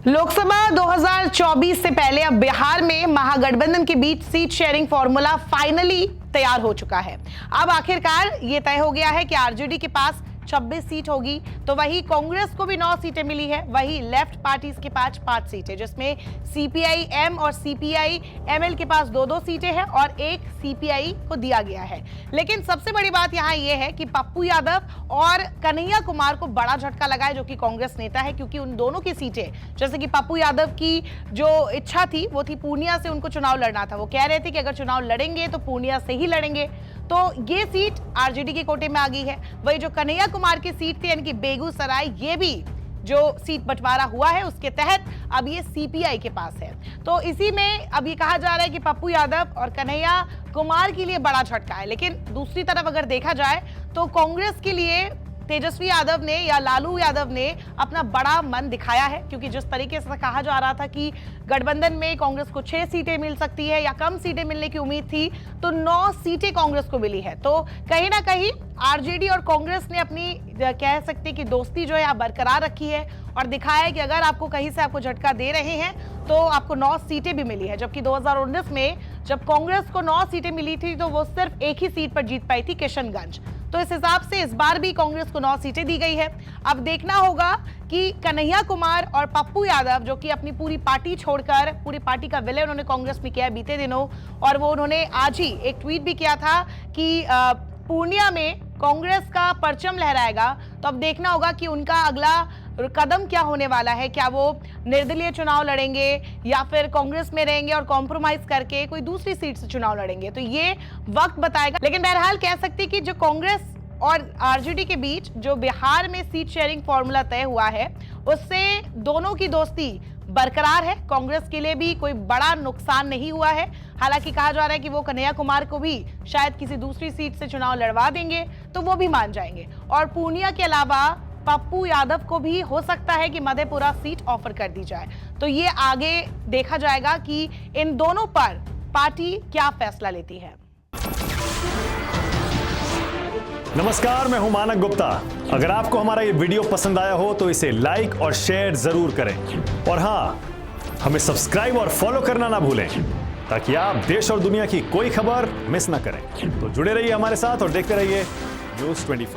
लोकसभा 2024 से पहले अब बिहार में महागठबंधन के बीच सीट शेयरिंग फॉर्मूला फाइनली तैयार हो चुका है। अब आखिरकार ये तय हो गया है कि आरजेडी के पास 26 सीट होगी, तो वही कांग्रेस को भी 9 सीटें मिली है, वही लेफ्ट पार्टीज के पास 5 सीटें, जिसमें सीपीआई एम और सीपीआई एमएल के पास 2-2 सीटें हैं और एक सीपीआई को दिया गया है। लेकिन सबसे बड़ी बात यहाँ ये है कि पप्पू यादव और कन्हैया कुमार को बड़ा झटका लगा है, जो कि कांग्रेस नेता है, क्योंकि उन दोनों की सीटें, जैसे कि पप्पू यादव की जो इच्छा थी वो थी पूर्णिया से उनको चुनाव लड़ना था। वो कह रहे थे कि अगर चुनाव लड़ेंगे तो पूर्णिया से ही लड़ेंगे, तो ये सीट आरजेडी के कोटे में आ गई है। वही जो कन्हैया कुमार की सीट थी यानी कि बेगूसराय, ये भी जो सीट बंटवारा हुआ है उसके तहत अब ये सीपीआई के पास है। तो इसी में अब ये कहा जा रहा है कि पप्पू यादव और कन्हैया कुमार के लिए बड़ा झटका है। लेकिन दूसरी तरफ अगर देखा जाए तो कांग्रेस के लिए तेजस्वी यादव ने या लालू यादव ने अपना बड़ा मन दिखाया है, क्योंकि जिस तरीके से कहा जा रहा था कि गठबंधन में कांग्रेस को 6 सीटें मिल सकती है या कम सीटें मिलने की उम्मीद थी, तो 9 सीटें कांग्रेस को मिली है। तो कहीं ना कहीं आरजेडी और कांग्रेस ने अपनी कह सकते कि दोस्ती जो है बरकरार रखी है और दिखाया है कि अगर आपको कहीं से आपको झटका दे रहे हैं तो आपको 9 सीटें भी मिली है। जबकि 2019 में जब कांग्रेस को 9 सीटें मिली थी तो वो सिर्फ एक ही सीट पर जीत पाई थी, किशनगंज। तो इस हिसाब से इस बार भी कांग्रेस को 9 सीटें दी गई है। अब देखना होगा कि कन्हैया कुमार और पप्पू यादव, जो कि अपनी पूरी पार्टी छोड़कर, पूरी पार्टी का विलय उन्होंने कांग्रेस में किया है बीते दिनों, और वो उन्होंने आज ही एक ट्वीट भी किया था कि पूर्णिया में कांग्रेस का परचम लहराएगा। तो अब देखना होगा कि उनका अगला कदम क्या होने वाला है। क्या वो निर्दलीय चुनाव लड़ेंगे या फिर कांग्रेस में रहेंगे और कॉम्प्रोमाइज करके कोई दूसरी सीट से चुनाव लड़ेंगे, तो ये वक्त बताएगा। लेकिन बहरहाल कह सकते कि जो कांग्रेस और आरजेडी के बीच जो बिहार में सीट शेयरिंग फॉर्मूला तय हुआ है, उससे दोनों की दोस्ती बरकरार है। कांग्रेस के लिए भी कोई बड़ा नुकसान नहीं हुआ है। हालांकि कहा जा रहा है कि वो कन्हैया कुमार को भी शायद किसी दूसरी सीट से चुनाव लड़वा देंगे तो वो भी मान जाएंगे, और पूर्णिया के अलावा पप्पू यादव को भी हो सकता है कि मधेपुरा सीट ऑफर कर दी जाए। तो ये आगे देखा जाएगा कि इन दोनों पर पार्टी क्या फैसला लेती है। नमस्कार, मैं हूं मानक गुप्ता। अगर आपको हमारा ये वीडियो पसंद आया हो तो इसे लाइक और शेयर जरूर करें, और हां, हमें सब्सक्राइब और फॉलो करना ना भूलें, ताकि आप देश और दुनिया की कोई खबर मिस ना करें। तो जुड़े रहिए हमारे साथ और देखते रहिए न्यूज़ 24।